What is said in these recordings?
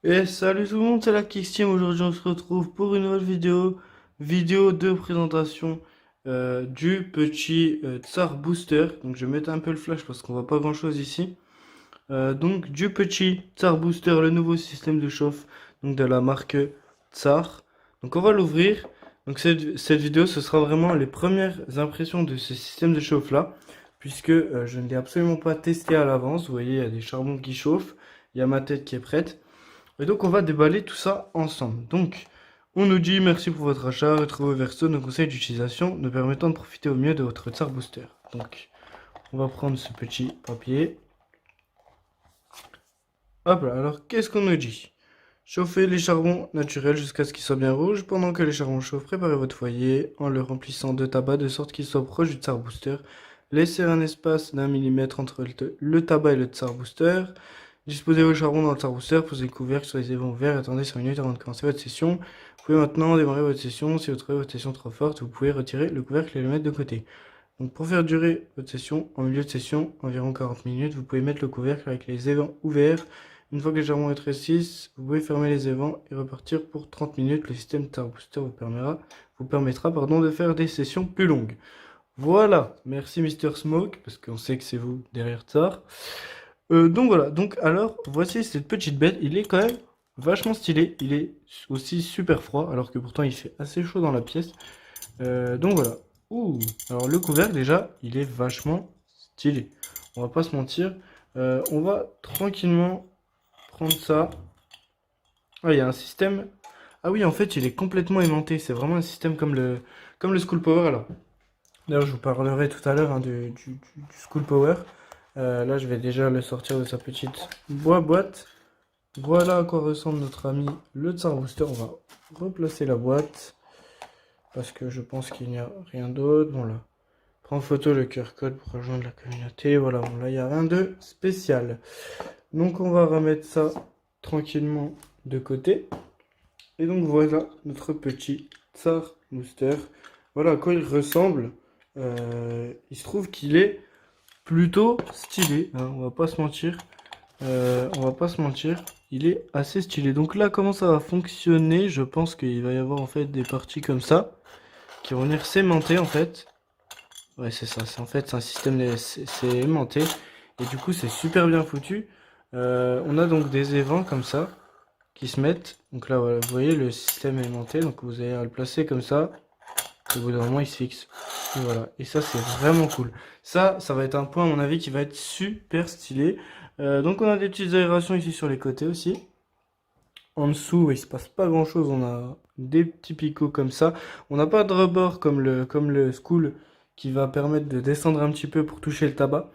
Et salut tout le monde, c'est la Team. Aujourd'hui, on se retrouve pour une nouvelle vidéo de présentation du petit Tsar Booster. Donc, je vais mettre un peu le flash parce qu'on voit pas grand-chose ici. Donc, du petit Tsar Booster, le nouveau système de chauffe donc de la marque Tsar. Donc, on va l'ouvrir. Donc, cette vidéo, ce sera vraiment les premières impressions de ce système de chauffe là, puisque je ne l'ai absolument pas testé à l'avance. Vous voyez, il y a des charbons qui chauffent, il y a ma tête qui est prête. Et donc on va déballer tout ça ensemble. Donc on nous dit merci pour votre achat, retrouvez au verso nos conseils d'utilisation nous permettant de profiter au mieux de votre Tsar Booster. Donc on va prendre ce petit papier. Hop là, alors qu'est-ce qu'on nous dit? Chauffez les charbons naturels jusqu'à ce qu'ils soient bien rouges. Pendant que les charbons chauffent, préparez votre foyer en le remplissant de tabac de sorte qu'il soit proche du Tsar Booster. Laissez un espace d'1 mm entre le tabac et le Tsar Booster. Disposez vos charbons dans le Tsar Booster, posez le couvercle sur les évents ouverts et attendez 5 minutes avant de commencer votre session. Vous pouvez maintenant démarrer votre session. Si vous trouvez votre session trop forte, vous pouvez retirer le couvercle et le mettre de côté. Donc pour faire durer votre session, en milieu de session, environ 40 minutes, vous pouvez mettre le couvercle avec les évents ouverts. Une fois que les charbons rétrécissent, vous pouvez fermer les évents et repartir pour 30 minutes. Le système Tsar Booster vous permettra de faire des sessions plus longues. Voilà, merci Mister Smoke, parce qu'on sait que c'est vous derrière Tsar. Donc voilà, donc alors, voici cette petite bête, il est quand même vachement stylé, il est aussi super froid, alors que pourtant il fait assez chaud dans la pièce. Donc voilà. Ouh, alors le couvercle déjà, il est vachement stylé. On va pas se mentir. On va tranquillement prendre ça. Ah, il y a un système. Ah oui, en fait, il est complètement aimanté. C'est vraiment un système comme le School Power. Alors, d'ailleurs, je vous parlerai tout à l'heure hein, du School Power. Là, je vais déjà le sortir de sa petite boîte. Voilà à quoi ressemble notre ami le Tsar Booster. On va replacer la boîte parce que je pense qu'il n'y a rien d'autre. Bon là, prends photo le QR code pour rejoindre la communauté. Voilà, bon là, il n'y a rien de spécial. Donc on va remettre ça tranquillement de côté. Et donc voilà notre petit Tsar Booster. Voilà à quoi il ressemble. Il se trouve qu'il est plutôt stylé, hein, on va pas se mentir. On va pas se mentir, il est assez stylé. Donc là, comment ça va fonctionner? Je pense qu'il va y avoir en fait des parties comme ça qui vont venir s'aimanter en fait. Ouais, c'est ça. C'est en fait c'est un système c'est aimanté et du coup c'est super bien foutu. On a donc des évents comme ça qui se mettent. Donc là, voilà, vous voyez le système est aimanté. Donc vous allez le placer comme ça. Et au bout d'un moment, il se fixe. Et voilà. Et ça, c'est vraiment cool. Ça va être un point à mon avis qui va être super stylé. Donc on a des petites aérations ici sur les côtés aussi. En dessous, il se passe pas grand chose. On a des petits picots comme ça. On n'a pas de rebord comme le School qui va permettre de descendre un petit peu pour toucher le tabac.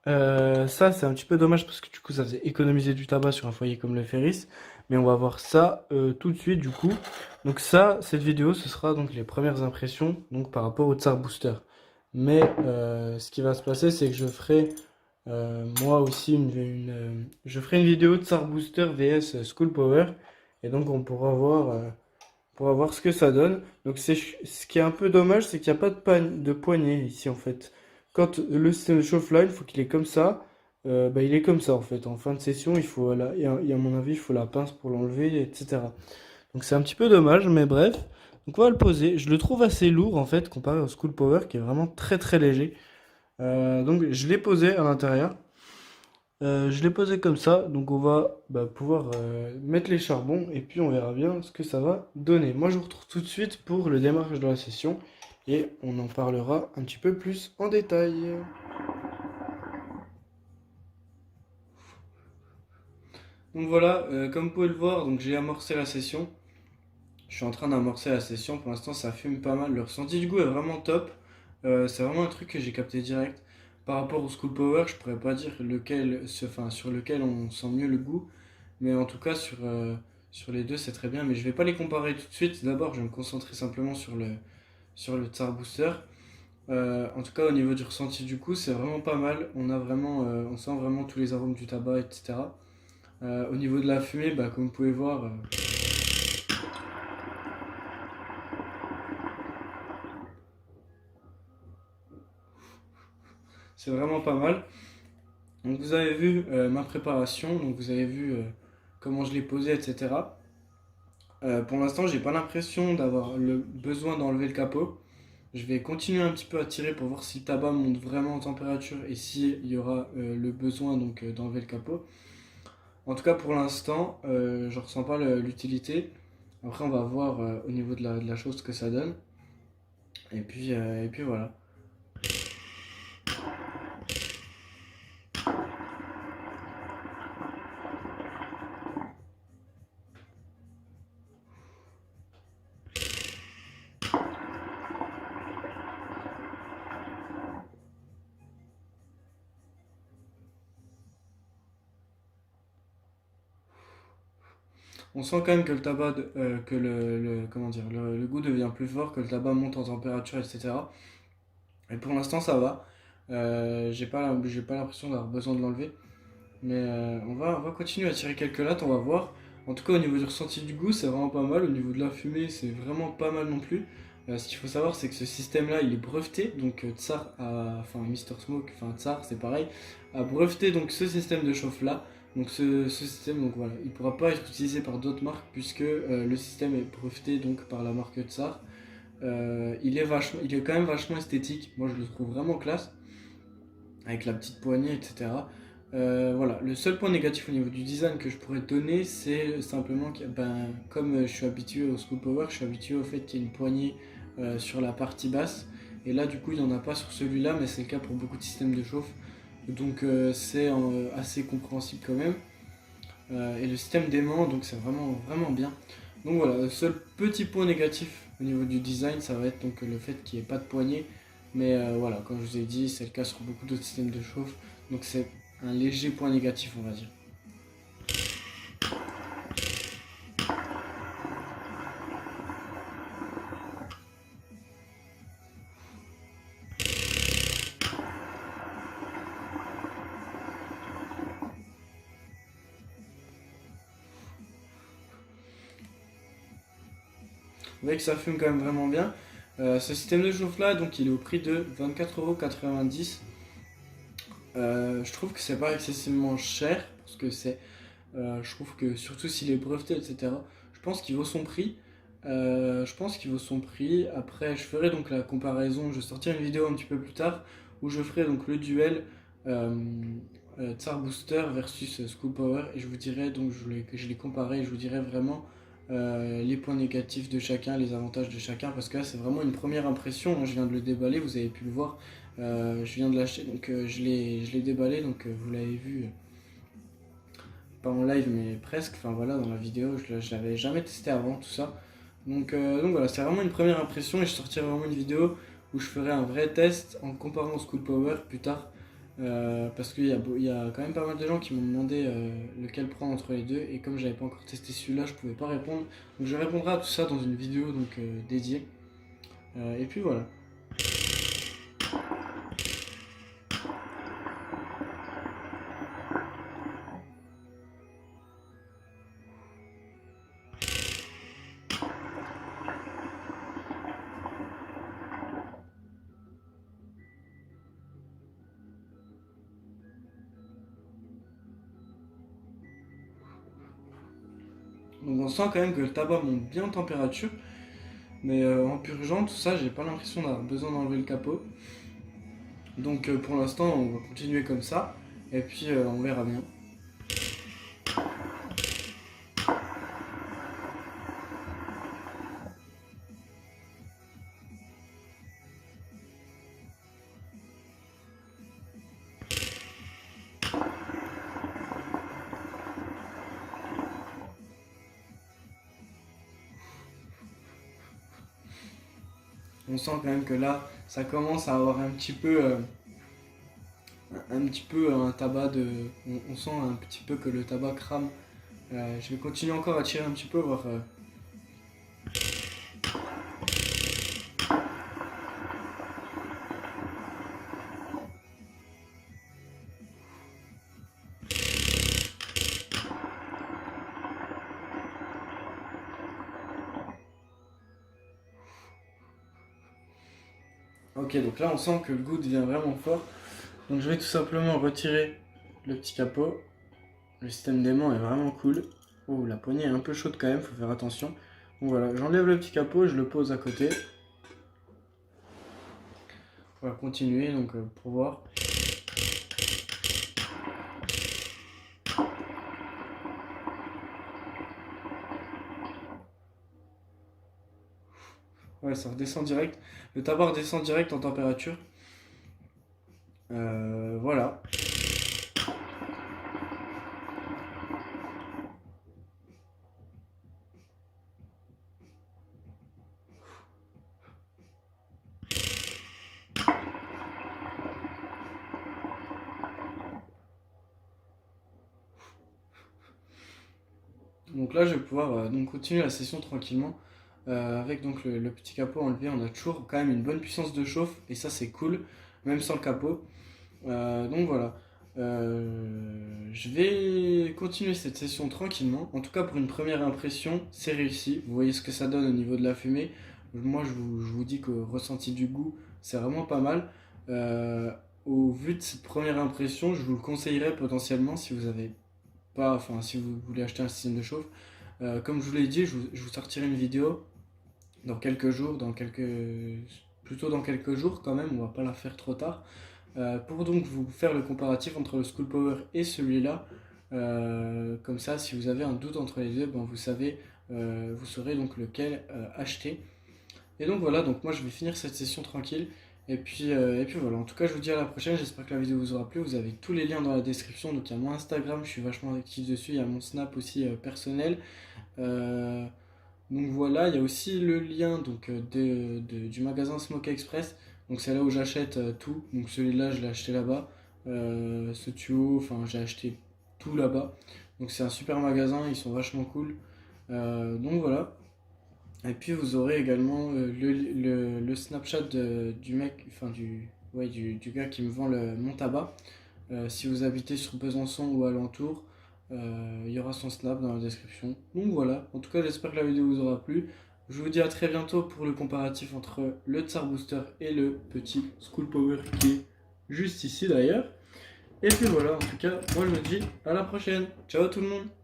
Ça, c'est un petit peu dommage parce que du coup, ça faisait économiser du tabac sur un foyer comme le Ferris. Mais on va voir ça tout de suite du coup. Donc ça, cette vidéo, ce sera donc les premières impressions donc par rapport au Tsar Booster. Mais ce qui va se passer, c'est que je ferai moi aussi je ferai une vidéo de Tsar Booster vs School Power. Et donc on pourra voir ce que ça donne. Donc ce qui est un peu dommage, c'est qu'il n'y a pas de poignée ici en fait. Quand le système de chauffe là, il faut qu'il est comme ça. Bah, il est comme ça en fait. En fin de session, il faut et à mon avis, il faut la pince pour l'enlever, etc. Donc c'est un petit peu dommage, mais bref. Donc on va le poser. Je le trouve assez lourd en fait comparé au School Power qui est vraiment très très léger. Donc je l'ai posé à l'intérieur. Je l'ai posé comme ça, donc on va pouvoir mettre les charbons et puis on verra bien ce que ça va donner. Moi je vous retrouve tout de suite pour le démarrage de la session et on en parlera un petit peu plus en détail. Donc voilà, comme vous pouvez le voir, donc j'ai amorcé la session. Je suis en train d'amorcer la session, pour l'instant ça fume pas mal. Le ressenti du goût est vraiment top. C'est vraiment un truc que j'ai capté direct. Par rapport au School Power, je pourrais pas dire enfin, sur lequel on sent mieux le goût. Mais en tout cas, sur les deux, c'est très bien. Mais je vais pas les comparer tout de suite. D'abord, je vais me concentrer simplement sur le Tsar Booster. En tout cas, au niveau du ressenti du goût, c'est vraiment pas mal. On sent vraiment tous les arômes du tabac, etc. Au niveau de la fumée, comme vous pouvez voir, c'est vraiment pas mal. Donc vous avez vu ma préparation, donc vous avez vu comment je l'ai posé, etc. Pour l'instant, j'ai pas l'impression d'avoir le besoin d'enlever le capot. Je vais continuer un petit peu à tirer pour voir si le tabac monte vraiment en température et s'il y aura le besoin donc d'enlever le capot. En tout cas, pour l'instant, je ressens pas l'utilité. Après, on va voir au niveau de la chose ce que ça donne. Et puis voilà. On sent quand même que le tabac, que comment dire, le goût devient plus fort, que le tabac monte en température, etc. Et pour l'instant, ça va. J'ai pas l'impression d'avoir besoin de l'enlever. Mais on va continuer à tirer quelques lattes, on va voir. En tout cas, au niveau du ressenti du goût, c'est vraiment pas mal. Au niveau de la fumée, c'est vraiment pas mal non plus. Ce qu'il faut savoir, c'est que ce système-là, il est breveté. Donc Tsar, enfin Mister Smoke, enfin Tsar, c'est pareil, a breveté donc ce système de chauffe-là. Donc ce système, donc voilà, il pourra pas être utilisé par d'autres marques puisque le système est breveté donc par la marque Tsar. Il est quand même vachement esthétique. Moi, je le trouve vraiment classe avec la petite poignée, etc. Voilà, le seul point négatif au niveau du design que je pourrais donner, c'est simplement que, ben, comme je suis habitué au School Power, je suis habitué au fait qu'il y ait une poignée sur la partie basse. Et là, du coup, il n'y en a pas sur celui-là, mais c'est le cas pour beaucoup de systèmes de chauffe. Donc, c'est assez compréhensible quand même. Et le système d'aimant, donc c'est vraiment, vraiment bien. Donc voilà, le seul petit point négatif au niveau du design, ça va être donc le fait qu'il n'y ait pas de poignée. Mais voilà, comme je vous ai dit, c'est le cas sur beaucoup d'autres systèmes de chauffe. Donc c'est un léger point négatif, on va dire. Vous voyez que ça fume quand même vraiment bien. Ce système de chauffe là, donc il est au prix de 24,90 €. Je trouve que c'est pas excessivement cher parce que je trouve que surtout s'il est breveté, etc. Je pense qu'il vaut son prix. Je pense qu'il vaut son prix. Après, je ferai donc la comparaison. Je sortirai une vidéo un petit peu plus tard où je ferai donc le duel euh, Tsar Booster versus School Power et je vous dirai donc que je les comparerai et je vous dirai vraiment les points négatifs de chacun, les avantages de chacun parce que là c'est vraiment une première impression. Hein, je viens de le déballer, vous avez pu le voir. Je viens de l'acheter donc je l'ai déballé donc vous l'avez vu pas en live mais presque, enfin voilà dans la vidéo je l'avais jamais testé avant tout ça. Donc voilà, c'est vraiment une première impression et je sortirai vraiment une vidéo où je ferai un vrai test en comparant School Power plus tard. Parce il y a quand même pas mal de gens qui m'ont demandé lequel prendre entre les deux et comme j'avais pas encore testé celui-là je pouvais pas répondre. Donc je répondrai à tout ça dans une vidéo donc, dédiée. Et puis voilà. Donc on sent quand même que le tabac monte bien en température. Mais en purgeant tout ça, j'ai pas l'impression d'avoir besoin d'enlever le capot. Donc pour l'instant, on va continuer comme ça. Et puis on verra bien. On sent quand même que là, ça commence à avoir un petit peu un tabac de. On sent un petit peu que le tabac crame. Je vais continuer encore à tirer un petit peu, voir. Ok, donc là on sent que le goût devient vraiment fort. Donc je vais tout simplement retirer le petit capot. Le système d'aimant est vraiment cool. Oh, la poignée est un peu chaude quand même, faut faire attention. Donc voilà, j'enlève le petit capot, je le pose à côté. On va continuer donc pour voir. Ouais, ça redescend direct. Le tabac redescend direct en température. Voilà. Donc là, je vais pouvoir donc continuer la session tranquillement. Avec donc le petit capot enlevé, on a toujours quand même une bonne puissance de chauffe et ça c'est cool, même sans le capot. Donc voilà. Je vais continuer cette session tranquillement. En tout cas, pour une première impression, c'est réussi. Vous voyez ce que ça donne au niveau de la fumée. Moi, je vous dis qu'au ressenti du goût, c'est vraiment pas mal. Euh, Au vu de cette première impression, je vous le conseillerais potentiellement si vous avez pas, enfin, si vous voulez acheter un système de chauffe. Comme je vous l'ai dit, je vous sortirai une vidéo dans quelques jours, plutôt dans quelques jours quand même. On va pas la faire trop tard. Pour donc vous faire le comparatif entre le School Power et celui-là, comme ça, si vous avez un doute entre les deux, ben, vous savez, vous saurez donc lequel acheter. Et donc voilà, donc moi je vais finir cette session tranquille. Et puis voilà, en tout cas je vous dis à la prochaine, j'espère que la vidéo vous aura plu. Vous avez tous les liens dans la description, donc il y a mon Instagram, je suis vachement actif dessus, il y a mon Snap aussi personnel. Euh, donc voilà, il y a aussi le lien donc, du magasin Smoke Express. Donc c'est là où j'achète tout. Donc celui-là, je l'ai acheté là-bas. Ce tuyau, enfin j'ai acheté tout là-bas. Donc c'est un super magasin, ils sont vachement cool. Donc voilà. Et puis vous aurez également le Snapchat du mec, enfin ouais, du gars qui me vend mon tabac. Si vous habitez sur Besançon ou alentour, il y aura son snap dans la description. Donc voilà, en tout cas j'espère que la vidéo vous aura plu. Je vous dis à très bientôt pour le comparatif entre le Tsar Booster et le petit School Power qui est juste ici d'ailleurs. Et puis voilà, en tout cas, moi je vous dis à la prochaine. Ciao tout le monde!